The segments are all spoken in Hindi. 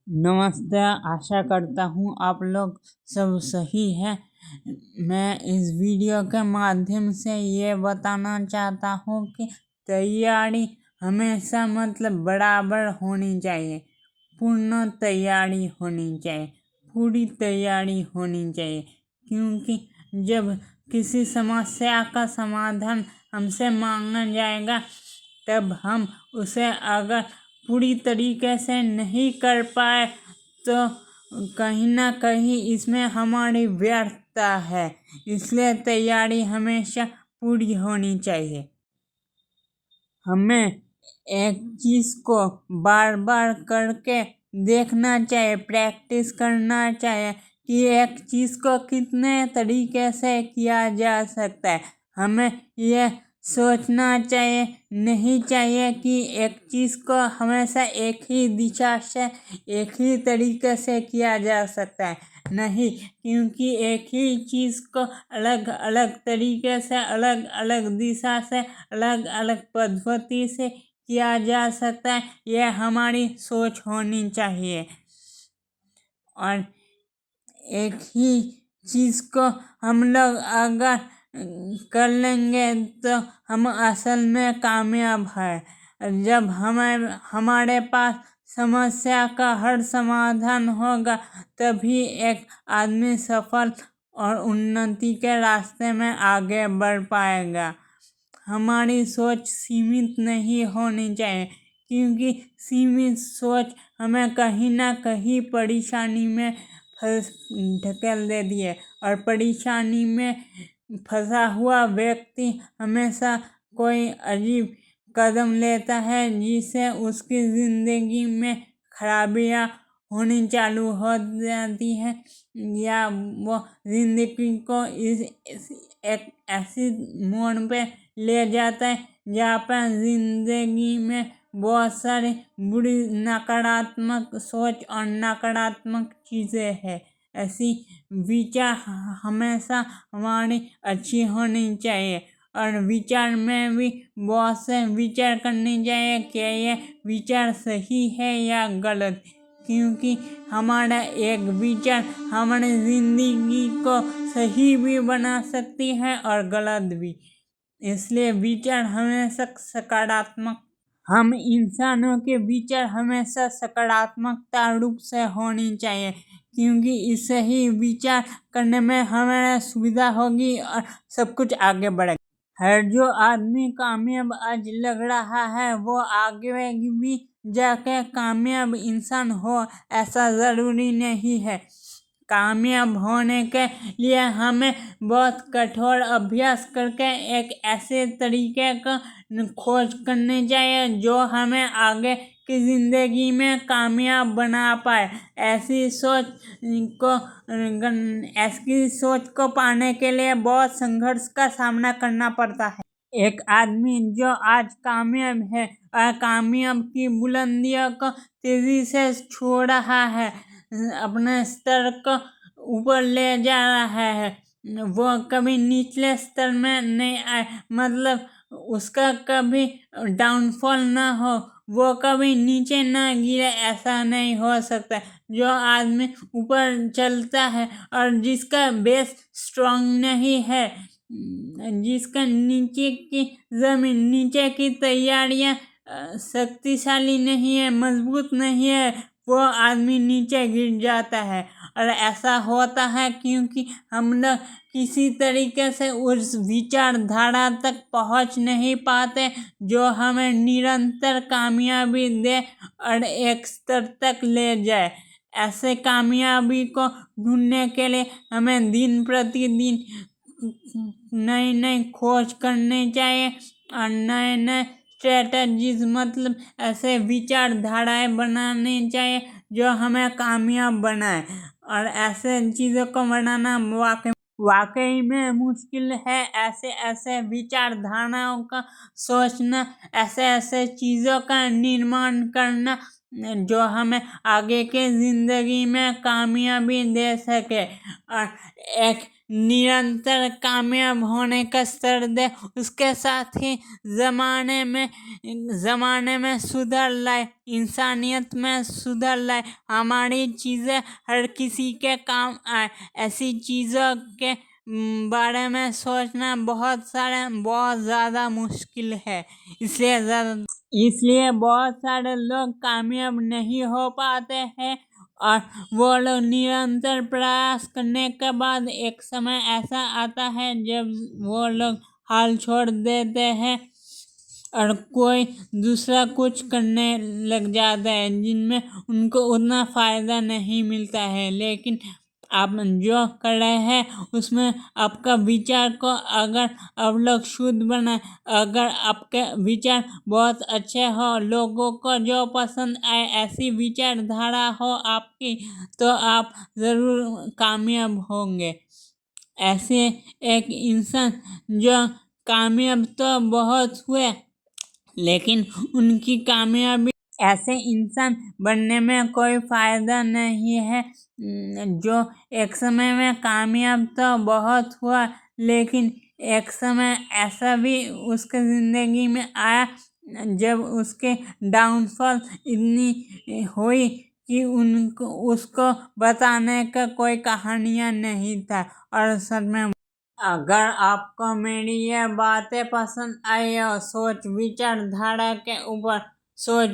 नमस्ते, आशा करता हूँ आप लोग सब सही है। मैं इस वीडियो के माध्यम से ये बताना चाहता हूँ कि तैयारी हमेशा बराबर होनी चाहिए, पूर्ण तैयारी होनी चाहिए, पूरी तैयारी होनी चाहिए। क्योंकि जब किसी समस्या का समाधान हमसे मांगा जाएगा तब हम उसे अगर पूरी तरीके से नहीं कर पाए तो कहीं ना कहीं इसमें हमारी व्यर्थता है। इसलिए तैयारी हमेशा पूरी होनी चाहिए। हमें एक चीज़ को बार बार करके देखना चाहिए, प्रैक्टिस करना चाहिए कि एक चीज़ को कितने तरीके से किया जा सकता है। हमें यह सोचना चाहिए नहीं चाहिए कि एक चीज़ को हमेशा एक ही दिशा से एक ही तरीके से किया जा सकता है। नहीं, क्योंकि एक ही चीज़ को अलग अलग तरीके से, अलग अलग दिशा से, अलग अलग पद्धति से किया जा सकता है। यह हमारी सोच होनी चाहिए। और एक ही चीज़ को हम लोग अगर कर लेंगे तो हम असल में कामयाब है। जब हमारे पास समस्या का हर समाधान होगा तभी एक आदमी सफल और उन्नति के रास्ते में आगे बढ़ पाएगा। हमारी सोच सीमित नहीं होनी चाहिए, क्योंकि सीमित सोच हमें कहीं ना कहीं परेशानी में ढकेल देती है। और परेशानी में फंसा हुआ व्यक्ति हमेशा कोई अजीब कदम लेता है जिससे उसकी ज़िंदगी में खराबियाँ होनी चालू हो जाती है, या वो ज़िंदगी को एक ऐसी मोड़ पे ले जाता है जहाँ पर ज़िंदगी में बहुत सारी बुरी नकारात्मक सोच और नकारात्मक चीज़ें हैं। ऐसी विचार हमेशा हमारी अच्छी होनी चाहिए। और विचार में भी बहुत से विचार करनी चाहिए कि ये विचार सही है या गलत, क्योंकि हमारा एक विचार हमारी ज़िंदगी को सही भी बना सकती है और गलत भी। इसलिए विचार हमेशा सकारात्मक, हम इंसानों के विचार हमेशा सकारात्मकता रूप से होनी चाहिए, क्योंकि इससे ही विचार करने में हमें सुविधा होगी और सब कुछ आगे बढ़ेगा। हर जो आदमी कामयाब आज लग रहा है वो आगे भी जाके कामयाब इंसान हो ऐसा ज़रूरी नहीं है। कामयाब होने के लिए हमें बहुत कठोर अभ्यास करके एक ऐसे तरीके का खोज करनी चाहिए जो हमें आगे की ज़िंदगी में कामयाब बना पाए। ऐसी सोच को पाने के लिए बहुत संघर्ष का सामना करना पड़ता है। एक आदमी जो आज कामयाब है और कामयाब की बुलंदियों को तेजी से छू रहा है, अपने स्तर को ऊपर ले जा रहा है, वो कभी निचले स्तर में नहीं आए, उसका कभी डाउनफॉल ना हो, वो कभी नीचे ना गिरे, ऐसा नहीं हो सकता। जो आदमी ऊपर चलता है और जिसका बेस स्ट्रांग नहीं है, जिसका नीचे की तैयारियां शक्तिशाली नहीं है, मजबूत नहीं है, वो आदमी नीचे गिर जाता है। और ऐसा होता है क्योंकि हम लोग किसी तरीके से उस विचारधारा तक पहुंच नहीं पाते जो हमें निरंतर कामयाबी दे और एक स्तर तक ले जाए। ऐसे कामयाबी को ढूंढने के लिए हमें दिन प्रतिदिन नई नई खोज करनी चाहिए और नए नए स्ट्रेटजीज, ऐसे विचारधाराएं बनानी चाहिए जो हमें कामयाब बनाए। और ऐसे चीज़ों को बनाना वाकई में मुश्किल है। ऐसे विचारधाराओं का सोचना, ऐसे चीज़ों का निर्माण करना जो हमें आगे के ज़िंदगी में कामयाबी दे सके। और एक निरंतर कामयाब होने का स्तर दे, उसके साथ ही ज़माने में सुधार लाए, इंसानियत में सुधार लाए, हमारी चीज़ें हर किसी के काम आए। ऐसी चीज़ों के बारे में सोचना बहुत ज़्यादा मुश्किल है। इसलिए बहुत सारे लोग कामयाब नहीं हो पाते हैं और वो लोग निरंतर प्रयास करने के बाद एक समय ऐसा आता है जब वो लोग हाल छोड़ देते हैं और कोई दूसरा कुछ करने लग जाता है जिनमें उनको उतना फ़ायदा नहीं मिलता है। लेकिन आप जो कर रहे हैं उसमें आपका विचार को अगर आप लोग शुद्ध बनाए, अगर आपके विचार बहुत अच्छे हो, लोगों को जो पसंद आए, ऐसी विचारधारा हो आपकी, तो आप ज़रूर कामयाब होंगे। ऐसे एक इंसान जो कामयाब तो बहुत हुए लेकिन उनकी कामयाबी ऐसे इंसान बनने में कोई फ़ायदा नहीं है जो एक समय में कामयाब तो बहुत हुआ लेकिन एक समय ऐसा भी उसके ज़िंदगी में आया जब उसके डाउनफॉल इतनी हुई कि उसको बताने का कोई कहानियाँ नहीं था। और सच में अगर आपको मेरी ये बातें पसंद आई हो, सोच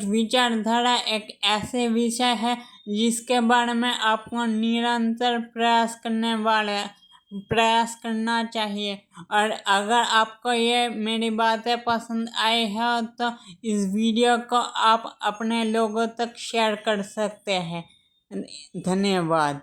विचारधारा एक ऐसे विषय है जिसके बारे में आपको निरंतर प्रयास करना चाहिए। और अगर आपको ये मेरी बातें पसंद आई हो तो इस वीडियो को आप अपने लोगों तक शेयर कर सकते हैं। धन्यवाद।